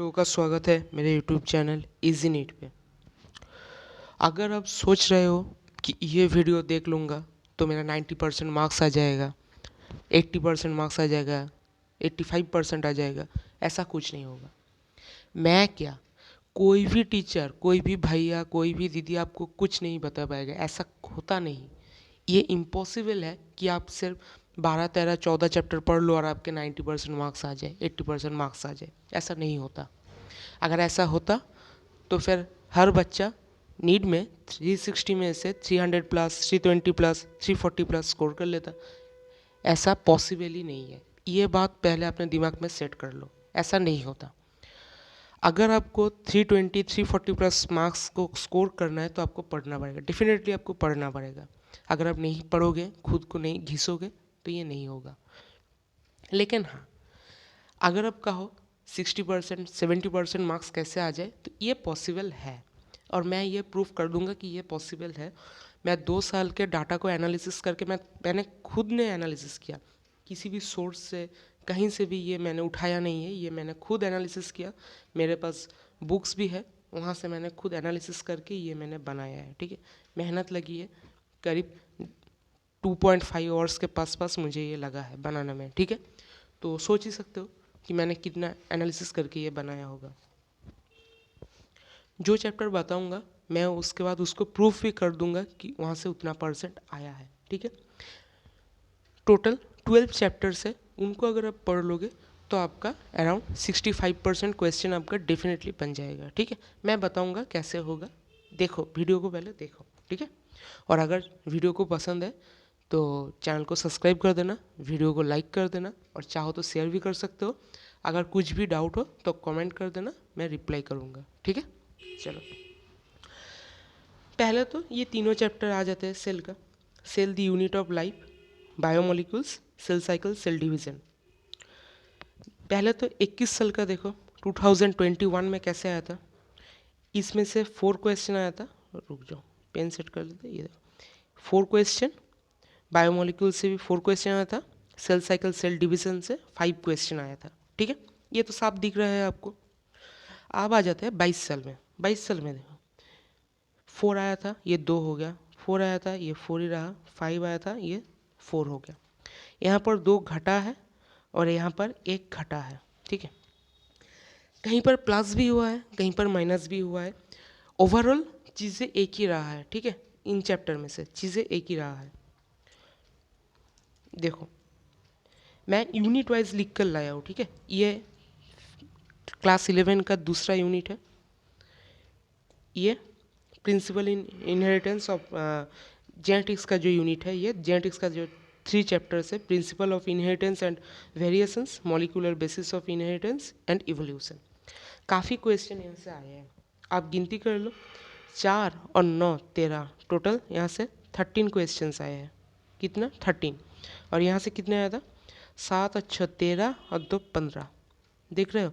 लोगों का स्वागत है मेरे YouTube चैनल इजी नीट पे। अगर आप सोच रहे हो कि ये वीडियो देख लूँगा तो मेरा 90% मार्क्स आ जाएगा, 80% मार्क्स आ जाएगा, 85% आ जाएगा, ऐसा कुछ नहीं होगा। मैं क्या, कोई भी टीचर, कोई भी भैया, कोई भी दीदी आपको कुछ नहीं बता पाएगा, ऐसा होता नहीं। ये इम्पॉसिबल है कि आप सिर्फ 12, 13, 14 चैप्टर पढ़ लो और आपके 90% मार्क्स आ जाए, 80% मार्क्स आ जाए, ऐसा नहीं होता। अगर ऐसा होता तो फिर हर बच्चा नीट में 360 में से 300 प्लस, 320 प्लस, 340 प्लस स्कोर कर लेता। ऐसा पॉसिबल ही नहीं है। ये बात पहले अपने दिमाग में सेट कर लो, ऐसा नहीं होता। अगर आपको 320, 340 प्लस मार्क्स को स्कोर करना है तो आपको पढ़ना पड़ेगा, डेफिनेटली आपको पढ़ना पड़ेगा। अगर आप नहीं पढ़ोगे, खुद को नहीं घिसोगे तो ये नहीं होगा। लेकिन हाँ, अगर आप कहो 60%, 70% मार्क्स कैसे आ जाए, तो ये पॉसिबल है और मैं ये प्रूफ कर दूंगा कि ये पॉसिबल है। मैं 2 साल के डाटा को एनालिसिस करके मैंने खुद ने एनालिसिस किया, किसी भी सोर्स से कहीं से भी ये मैंने उठाया नहीं है, ये मैंने खुद एनालिसिस किया। मेरे पास बुक्स भी है, वहाँ से मैंने खुद एनालिसिस करके ये मैंने बनाया है। ठीक है, मेहनत लगी है, करीब 2.5 आवर्स के पास मुझे ये लगा है बनाने में। ठीक है, तो सोच ही सकते हो कि मैंने कितना एनालिसिस करके ये बनाया होगा। जो चैप्टर बताऊंगा मैं उसके बाद उसको प्रूफ भी कर दूंगा कि वहाँ से उतना परसेंट आया है। ठीक है, टोटल 12 चैप्टर्स है, उनको अगर आप पढ़ लोगे तो आपका अराउंड 65% क्वेश्चन आपका डेफिनेटली बन जाएगा। ठीक है, मैं बताऊंगा कैसे होगा, देखो वीडियो को पहले देखो। ठीक है, और अगर वीडियो को पसंद है तो चैनल को सब्सक्राइब कर देना, वीडियो को लाइक कर देना और चाहो तो शेयर भी कर सकते हो। अगर कुछ भी डाउट हो तो कमेंट कर देना, मैं रिप्लाई करूँगा। ठीक है, चलो पहले तो ये तीनों चैप्टर आ जाते हैं सेल का। Cell the unit of life, biomolecules, cell cycle, cell division. पहले तो 21 साल का देखो, 2021 में कैसे आया था। इसमें से 4 क्वेश्चन आया था, रुक जाओ पेन सेट कर लेते, ये देखो 4 क्वेश्चन, बायोमोलिक्यूल से भी 4 क्वेश्चन आया था, सेल साइकिल सेल डिवीज़न से 5 क्वेश्चन आया था। ठीक है, ये तो साफ दिख रहा है आपको। अब आ जाते हैं 22 साल में। 22 साल में देखो 4 आया था, ये 2 हो गया, 4 आया था, ये 4 ही रहा, 5 आया था, ये 4 हो गया। यहाँ पर 2 घटा है और यहाँ पर 1 घटा है। ठीक है, कहीं पर प्लस भी हुआ है, कहीं पर माइनस भी हुआ है। ओवरऑल चीज़ें एक ही रहा है। ठीक है, इन चैप्टर में से चीज़ें एक ही रहा है। देखो मैं यूनिट वाइज लिख कर लाया हूँ। ठीक है, ये क्लास 11 का दूसरा यूनिट है। ये principle in inheritance of genetics का जो यूनिट है, ये जेनेटिक्स का जो 3 चैप्टर्स है, principle of inheritance and variations, molecular basis of inheritance and evolution. काफ़ी क्वेश्चन यहाँ से आए हैं, आप गिनती कर लो, 4 और 9 13, टोटल यहाँ से 13 क्वेश्चंस आए हैं। कितना? 13। और यहाँ से कितने आया था? 7 और 6 13 और 2 15। देख रहे हो,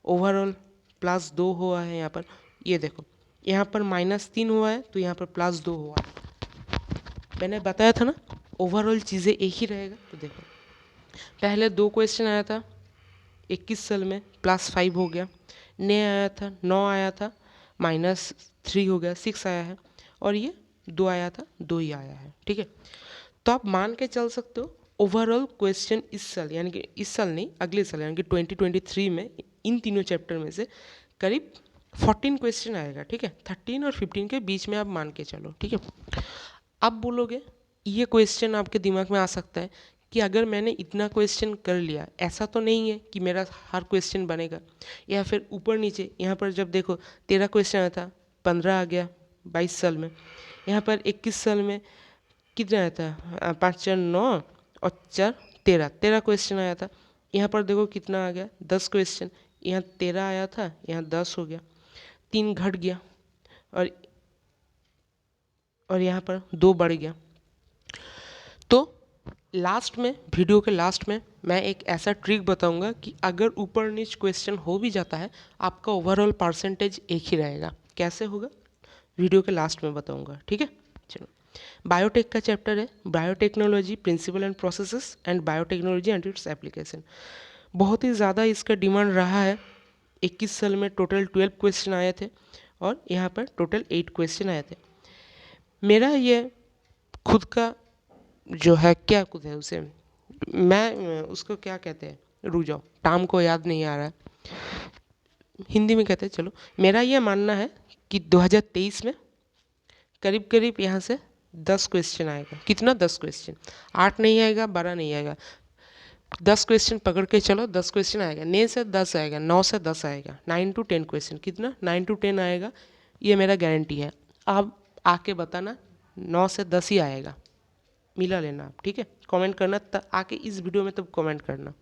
ओवरऑल +2 हुआ है यहाँ पर। ये देखो यहाँ पर -3 हुआ है तो यहाँ पर +2 हुआ है। मैंने बताया था ना ओवरऑल चीज़ें एक ही रहेगा। तो देखो पहले 2 क्वेश्चन आया था 21 साल में, +5 हो गया। नया आया था 9 आया था, -3 हो गया, 6 आया है। और ये 2 आया था, 2 ही आया है। ठीक है, तो आप मान के चल सकते हो ओवरऑल क्वेश्चन इस साल, यानी कि इस साल नहीं अगले साल यानी कि 2023 में इन तीनों चैप्टर में से करीब 14 क्वेश्चन आएगा। ठीक है, 13 और 15 के बीच में आप मान के चलो। ठीक है, अब बोलोगे ये क्वेश्चन आपके दिमाग में आ सकता है कि अगर मैंने इतना क्वेश्चन कर लिया, ऐसा तो नहीं है कि मेरा हर क्वेश्चन बनेगा, या फिर ऊपर नीचे। यहाँ पर जब देखो 13 क्वेश्चन आया था, 15 आ गया 22 साल में। यहाँ पर 21 साल में कितना आया था? 5 4 9 और 4 13, 13 क्वेश्चन आया था। यहाँ पर देखो कितना आ गया? 10 क्वेश्चन। यहाँ 13 आया था, यहाँ 10 हो गया, 3 घट गया और यहाँ पर 2 बढ़ गया। तो लास्ट में, वीडियो के लास्ट में मैं एक ऐसा ट्रिक बताऊंगा कि अगर ऊपर नीचे क्वेश्चन हो भी जाता है, आपका ओवरऑल परसेंटेज एक ही रहेगा। कैसे होगा वीडियो के लास्ट में बताऊंगा। ठीक है, चलो बायोटेक का चैप्टर है, biotechnology principle and processes and biotechnology and its application. बहुत ही ज़्यादा इसका डिमांड रहा है 2021 साल में टोटल 12 क्वेश्चन आए थे और यहाँ पर टोटल 8 क्वेश्चन आए थे। मेरा ये खुद का जो है क्या खुद है उसे मैं उसको क्या कहते हैं, रुक जाओ टर्म को याद नहीं आ रहा है, हिंदी में कहते हैं। चलो मेरा ये मानना है कि 2023 में करीब करीब यहाँ से 10 क्वेश्चन आएगा। कितना? 10 क्वेश्चन, 8 नहीं आएगा, 12 नहीं आएगा, 10 क्वेश्चन पकड़ के चलो, 10 क्वेश्चन आएगा। 9 से 10 आएगा, 9 से 10 आएगा, 9 to 10 क्वेश्चन। कितना? 9 to 10 आएगा, ये मेरा गारंटी है। आप आके बताना 9 से 10 ही आएगा, मिला लेना आप, ठीक है। कमेंट करना आके इस वीडियो में तब कमेंट करना।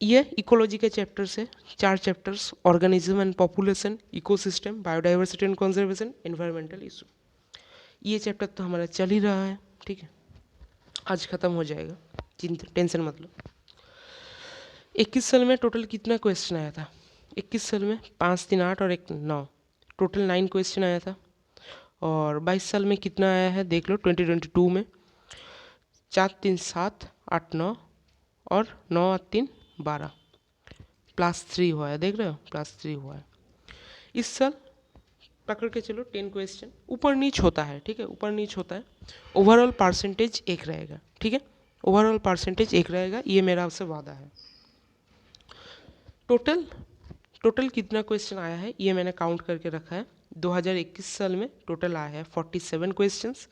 ये इकोलॉजी के चैप्टर से 4 chapters, organism and population, ecosystem, biodiversity and conservation, environmental issue, ये चैप्टर तो हमारा चल ही रहा है, ठीक है। आज ख़त्म हो जाएगा, चिंता टेंशन मत लो। 21 साल में टोटल कितना क्वेश्चन आया था? 21 साल में 5 3 8 और 1 9, टोटल 9 क्वेश्चन आया था। और 22 साल में कितना आया है देख लो, 2022 में 4 3 7 8 9 और 9 8 3 12 +3 हुआ है, देख रहे हो, +3 हुआ है। इस साल पकड़ के चलो 10 क्वेश्चन, ऊपर नीच होता है, ठीक है, ऊपर नीच होता है। ओवरऑल परसेंटेज 1 रहेगा, ठीक है, ओवरऑल परसेंटेज 1 रहेगा, ये मेरा आपसे वादा है। टोटल कितना क्वेश्चन आया है ये मैंने काउंट करके रखा है। 2021 साल में टोटल आया है 47 क्वेश्चंस।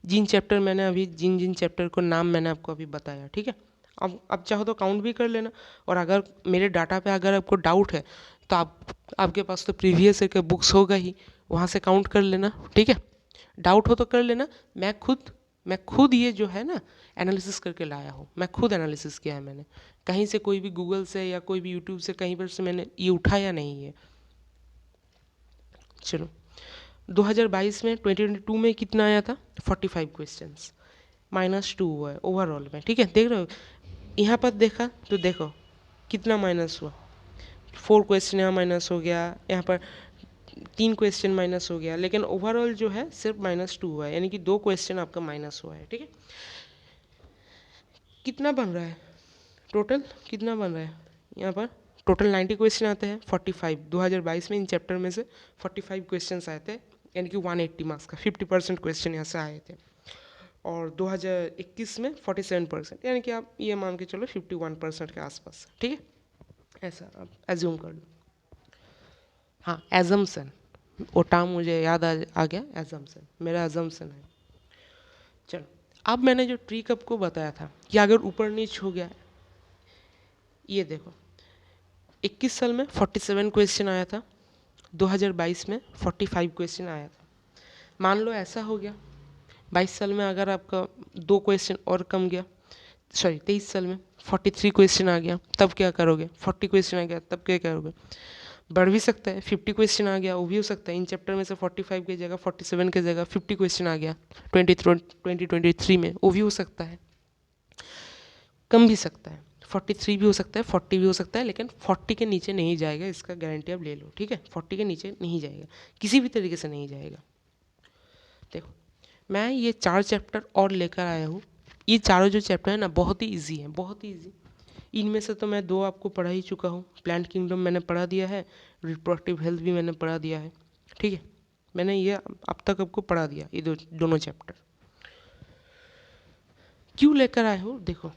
जिन चैप्टर को नाम मैंने आपको अभी बताया, ठीक है। अब चाहो तो काउंट भी कर लेना, और अगर मेरे डाटा पे अगर आपको डाउट है तो आपके पास तो प्रीवियस ईयर के बुक्स होगा ही, वहाँ से काउंट कर लेना, ठीक है। डाउट हो तो कर लेना। मैं खुद ये जो है ना एनालिसिस करके लाया हूँ, मैं खुद एनालिसिस किया है मैंने, कहीं से कोई भी गूगल से या कोई भी यूट्यूब से कहीं पर से मैंने ये उठाया नहीं है। चलो 2022 में 2022 में कितना आया था? 45 क्वेश्चंस, -2 हुआ है ओवरऑल में, ठीक है। देख रहे हो यहाँ पर देखा तो देखो कितना माइनस हुआ, 4 क्वेश्चन यहाँ माइनस हो गया, यहाँ पर 3 क्वेश्चन माइनस हो गया, लेकिन ओवरऑल जो है सिर्फ -2 हुआ है, यानी कि 2 क्वेश्चन आपका माइनस हुआ है, ठीक है। कितना बन रहा है टोटल, कितना बन रहा है यहाँ पर? टोटल 90 क्वेश्चन आते हैं, 45 2022 में इन चैप्टर में से 45 क्वेश्चन आए थे, यानी कि 180 मार्क्स का 50% क्वेश्चन यहाँ से आए थे। और 2021 में 47%, यानी कि आप ये मान के चलो 51% के आसपास, ठीक है। ऐसा आप एज्यूम कर लो। हाँ, एजम्पशन, वो टर्म मुझे याद आ गया, एजम्पशन, मेरा एजम्पशन है। चलो अब मैंने जो ट्रिक आपको बताया था कि अगर ऊपर नीच हो गया, ये देखो 21 साल में 47 क्वेश्चन आया था, 2022 में 45 क्वेश्चन आया था। मान लो ऐसा हो गया 22 साल में अगर आपका 2 क्वेश्चन और कम गया, सॉरी 23 साल में 43 क्वेश्चन आ गया, तब क्या करोगे? 40 क्वेश्चन आ गया, तब क्या करोगे? बढ़ भी सकता है, 50 क्वेश्चन आ गया, वो भी हो सकता है। इन चैप्टर में से 45 की जगह 47 की जगह 50 क्वेश्चन आ गया 2023 में, वो भी हो सकता है। कम भी सकता है, 43 भी हो सकता है, 40 भी हो सकता है, लेकिन 40 के नीचे नहीं जाएगा, इसका गारंटी आप ले लो, ठीक है। 40 के नीचे नहीं जाएगा, किसी भी तरीके से नहीं जाएगा। देखो मैं ये 4 चैप्टर और लेकर आया हूँ। ये चारों जो चैप्टर है ना बहुत ही ईजी है, बहुत ही ईजी। इनमें से तो मैं 2 आपको पढ़ा ही चुका हूँ। प्लांट किंगडम मैंने पढ़ा दिया है, रिप्रोडक्टिव हेल्थ भी मैंने पढ़ा दिया है, ठीक है। मैंने ये अब तक आपको पढ़ा दिया, ये दोनों चैप्टर। क्यों लेकर आए हो? देखो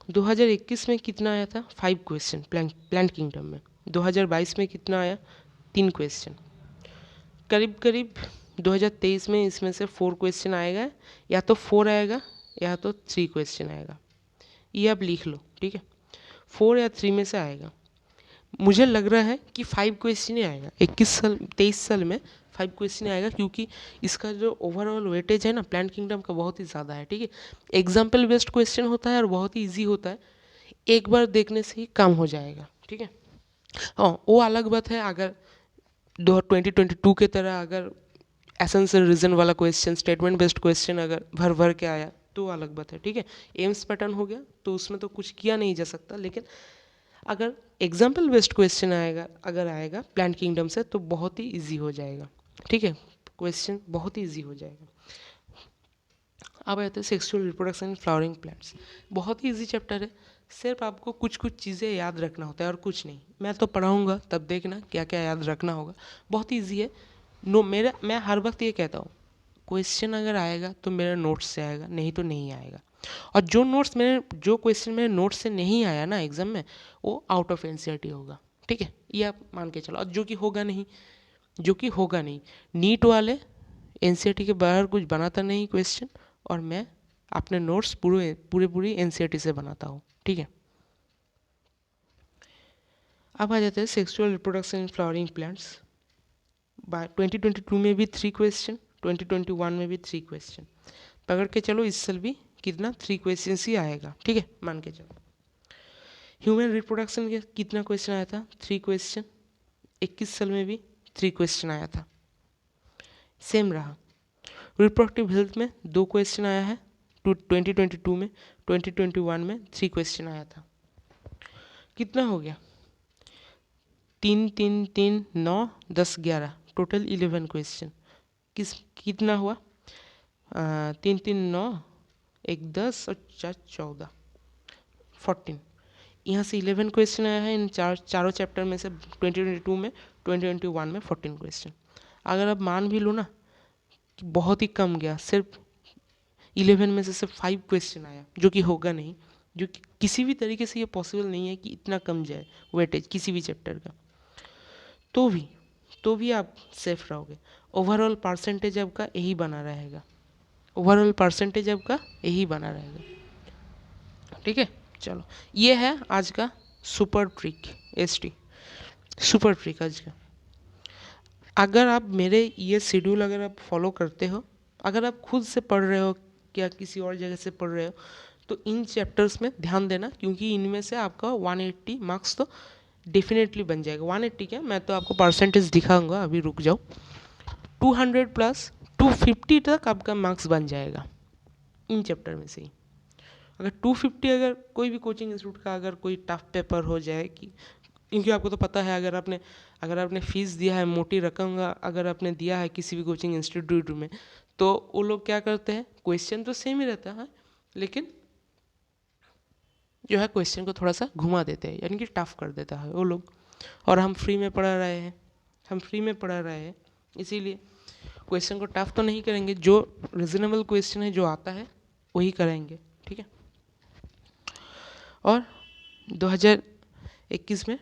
2021 में कितना आया था? 5 क्वेश्चन प्लांट किंगडम में। 2022 में कितना आया? 3 क्वेश्चन। करीब करीब 2023 में इसमें से 4 क्वेश्चन आएगा, या तो 4 आएगा या तो 3 क्वेश्चन आएगा, ये आप लिख लो, ठीक है। 4 या 3 में से आएगा। मुझे लग रहा है कि 5 क्वेश्चन ही आएगा 23 साल में 5 क्वेश्चन आएगा, क्योंकि इसका जो ओवरऑल वेटेज है ना प्लांट किंगडम का बहुत ही ज़्यादा है, ठीक है। एग्जाम्पल बेस्ड क्वेश्चन होता है और बहुत ही ईजी होता है, एक बार देखने से ही काम हो जाएगा, ठीक है। हाँ वो अलग बात है अगर 2022 के तरह अगर एसेंस एंड रीजन वाला क्वेश्चन, स्टेटमेंट बेस्ड क्वेश्चन अगर भर के आया तो अलग बात है, ठीक है। एम्स पैटर्न हो गया तो उसमें तो कुछ किया नहीं जा सकता, लेकिन अगर एग्जाम्पल बेस्ड क्वेश्चन आएगा प्लांट किंगडम से तो बहुत ही इजी हो जाएगा, ठीक है। क्वेश्चन बहुत ही इजी हो जाएगा। अब आते हैं sexual reproduction in flowering plants. बहुत ही इजी चैप्टर है, सिर्फ आपको कुछ कुछ चीज़ें याद रखना होता है और कुछ नहीं। मैं तो पढ़ाऊँगा तब देखना क्या क्या याद रखना होगा। बहुत ईजी है। मैं हर वक्त ये कहता हूँ, क्वेश्चन अगर आएगा तो मेरे नोट्स से आएगा, नहीं तो नहीं आएगा। और जो क्वेश्चन मेरे नोट्स से नहीं आया ना एग्जाम में, वो आउट ऑफ एनसीईआरटी होगा। ठीक है, ये आप मान के चलो। और जो कि होगा नहीं, नीट वाले एनसीईआरटी के बाहर कुछ बनाता नहीं क्वेश्चन, और मैं अपने नोट्स पूरी एनसीईआरटी से बनाता हूँ। ठीक है, अब आ जाते हैं sexual reproduction in flowering plants. 2022 में भी 3 क्वेश्चन, 2021 में भी 3 क्वेश्चन। पकड़ के चलो इस साल भी कितना 3 क्वेश्चन ही आएगा। ठीक है, मान के चलो। ह्यूमन रिप्रोडक्शन के कितना क्वेश्चन आया था? 3 क्वेश्चन। 21 साल में भी 3 क्वेश्चन आया था, सेम रहा। रिप्रोडक्टिव हेल्थ में 2 क्वेश्चन आया है 2022 में, 2021 में 3 क्वेश्चन आया था। कितना हो गया? 3 3 3 9 10 11, टोटल 11 क्वेश्चन। कितना हुआ? 3 3 9, 1 10 और 4 14, 14। यहाँ से 11 क्वेश्चन आया है इन चारों चैप्टर में से 2022 में, 2021 में 14 क्वेश्चन। अगर आप मान भी लो ना कि बहुत ही कम गया, सिर्फ 11 में से सिर्फ 5 क्वेश्चन आया, जो कि होगा नहीं, जो कि किसी भी तरीके से ये पॉसिबल नहीं है कि इतना कम जाए वेटेज किसी भी चैप्टर का, तो भी आप सेफ रहोगे। ओवरऑल परसेंटेज आपका यही बना रहेगा, ओवरऑल परसेंटेज आपका यही बना रहेगा। ठीक है, चलो ये है आज का super trick, ST super trick आज का। अगर आप मेरे ये शेड्यूल अगर आप फॉलो करते हो, अगर आप खुद से पढ़ रहे हो या किसी और जगह से पढ़ रहे हो, तो इन चैप्टर्स में ध्यान देना, क्योंकि इनमें से आपका 180 मार्क्स तो डेफिनेटली बन जाएगा। 180 क्या, मैं तो आपको परसेंटेज दिखाऊंगा, अभी रुक जाओ। 200 प्लस 250 तक आपका मार्क्स बन जाएगा इन चैप्टर में से ही। अगर 250, अगर कोई भी कोचिंग इंस्टीट्यूट का अगर कोई टफ पेपर हो जाए, क्योंकि आपको तो पता है, अगर आपने फीस दिया है, मोटी रकम का अगर आपने दिया है किसी भी कोचिंग इंस्टीट्यूट में, तो वो लोग क्या करते हैं, क्वेश्चन तो सेम ही रहता है, लेकिन जो है क्वेश्चन को थोड़ा सा घुमा देते हैं, यानी कि टफ कर देता है वो लोग। और हम फ्री में पढ़ा रहे हैं, इसीलिए क्वेश्चन को टफ तो नहीं करेंगे, जो रीजनेबल क्वेश्चन है जो आता है वही करेंगे। ठीक है, और 2021 में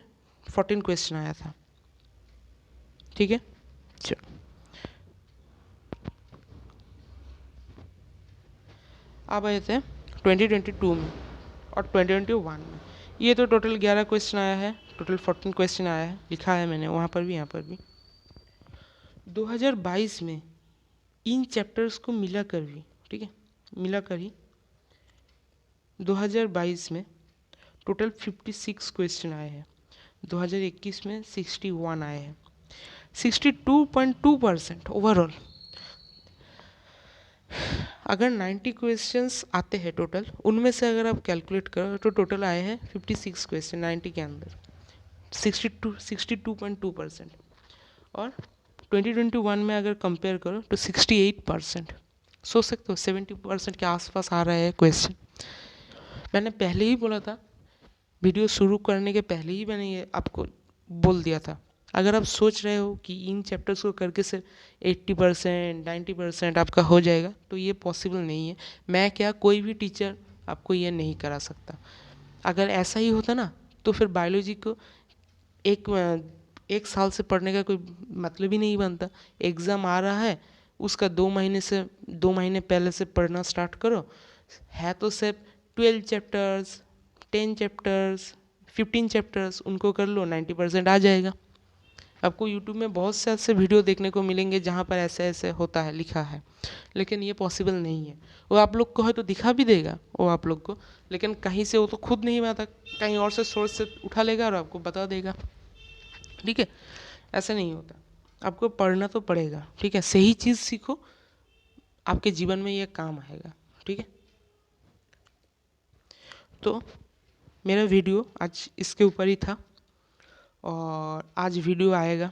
14 क्वेश्चन आया था। ठीक है, चलो अब आए थे 2022 में और 2021 में। ये तो टोटल 11 क्वेश्चन आया है, टोटल 14 क्वेश्चन आया है, लिखा है मैंने वहाँ पर भी यहाँ पर भी। 2022 में इन चैप्टर्स को मिलाकर भी, ठीक है, मिलाकर ही 2022 में टोटल 56 क्वेश्चन आए हैं, 2021 में 61 आए हैं, 62.2% ओवरऑल। अगर 90 क्वेश्चंस आते हैं टोटल, उनमें से अगर आप कैलकुलेट करो तो टोटल आए हैं 56 क्वेश्चन 90 के अंदर, 62.2%। और 2021 में अगर कंपेयर करो तो 68%। सोच सकते हो 70% के आसपास आ रहे हैं क्वेश्चन। मैंने पहले ही बोला था, वीडियो शुरू करने के पहले ही मैंने ये आपको बोल दिया था, अगर आप सोच रहे हो कि इन चैप्टर्स को करके सिर्फ 80% 90% आपका हो जाएगा, तो ये पॉसिबल नहीं है। मैं क्या, कोई भी टीचर आपको ये नहीं करा सकता। अगर ऐसा ही होता ना, तो फिर बायोलॉजी को एक साल से पढ़ने का कोई मतलब ही नहीं बनता। एग्ज़ाम आ रहा है, उसका 2 महीने पहले से पढ़ना स्टार्ट करो। है तो सिर्फ 12 चैप्टर्स, 10 चैप्टर्स, 15 चैप्टर्स, उनको कर लो, 90% आ जाएगा। आपको यूट्यूब में बहुत से ऐसे वीडियो देखने को मिलेंगे जहाँ पर ऐसे ऐसे होता है, लिखा है, लेकिन ये पॉसिबल नहीं है। वो आप लोग को है तो दिखा भी देगा वो आप लोग को, लेकिन कहीं से वो तो खुद नहीं आता, कहीं और से सोर्स से उठा लेगा और आपको बता देगा। ठीक है, ऐसे नहीं होता, आपको पढ़ना तो पड़ेगा। ठीक है, सही चीज़ सीखो, आपके जीवन में ये काम आएगा। ठीक है, तो मेरा वीडियो आज इसके ऊपर ही था, और आज वीडियो आएगा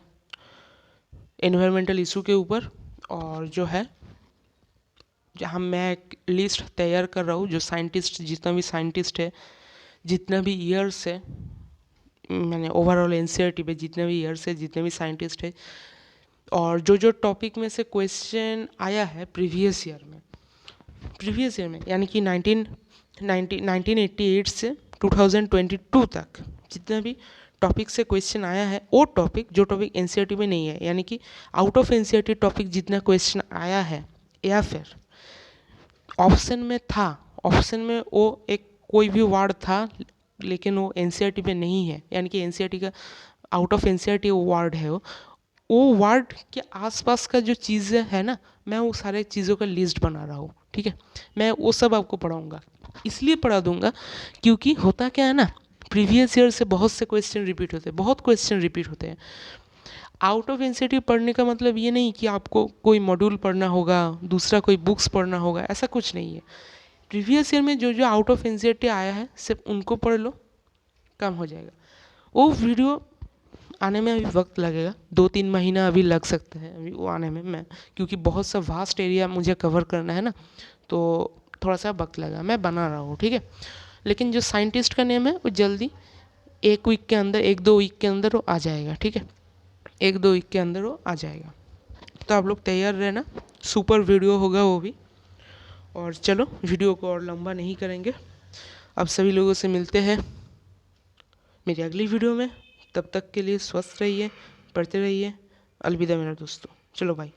एनवायरमेंटल इशू के ऊपर, और जो है जहाँ मैं एक लिस्ट तैयार कर रहा हूँ, जो साइंटिस्ट, जितना भी साइंटिस्ट है जितना भी ईयर्स है, मैंने ओवरऑल एनसीईआरटी पे जितने भी ईयर्स है, जितने भी साइंटिस्ट है, और जो जो टॉपिक में से क्वेश्चन आया है प्रीवियस ईयर में यानी कि 1988 से 2022 तक जितना भी टॉपिक से क्वेश्चन आया है, वो टॉपिक जो टॉपिक एनसीईआरटी में नहीं है, यानी कि आउट ऑफ एनसीईआरटी टॉपिक जितना क्वेश्चन आया है, या फिर ऑप्शन में था, ऑप्शन में वो एक कोई भी वर्ड था लेकिन वो एनसीईआरटी पे नहीं है, यानी कि एनसीईआरटी का आउट ऑफ एनसीईआरटी वो वर्ड है, वो वर्ड के आसपास का जो चीज़ें है ना, मैं वो सारे चीज़ों का लिस्ट बना रहा हूँ, ठीक है। मैं वो सब आपको पढ़ाऊँगा, इसलिए पढ़ा दूँगा क्योंकि होता क्या है ना, प्रीवियस ईयर से बहुत से क्वेश्चन रिपीट होते हैं, बहुत क्वेश्चन रिपीट होते हैं। आउट ऑफ एनसीईआरटी पढ़ने का मतलब ये नहीं कि आपको कोई मॉड्यूल पढ़ना होगा, दूसरा कोई बुक्स पढ़ना होगा, ऐसा कुछ नहीं है। प्रीवियस ईयर में जो जो आउट ऑफ एनसीईआरटी आया है सिर्फ उनको पढ़ लो, कम हो जाएगा। वो वीडियो आने में अभी वक्त लगेगा, 2-3 महीना अभी लग सकता है अभी वो आने में, मैं क्योंकि बहुत सा वास्ट एरिया मुझे कवर करना है ना, तो थोड़ा सा वक्त लगा, मैं बना रहा हूँ, ठीक है। लेकिन जो साइंटिस्ट का नेम है वो जल्दी 1 वीक के अंदर, 1-2 वीक के अंदर वो आ जाएगा, ठीक है। 1-2 वीक के अंदर वो आ जाएगा, तो आप लोग तैयार रहना, सुपर वीडियो होगा वो भी। और चलो वीडियो को और लंबा नहीं करेंगे, अब सभी लोगों से मिलते हैं मेरी अगली वीडियो में। तब तक के लिए स्वस्थ रहिए, पढ़ते रहिए। अलविदा मेरा दोस्तों, चलो भाई।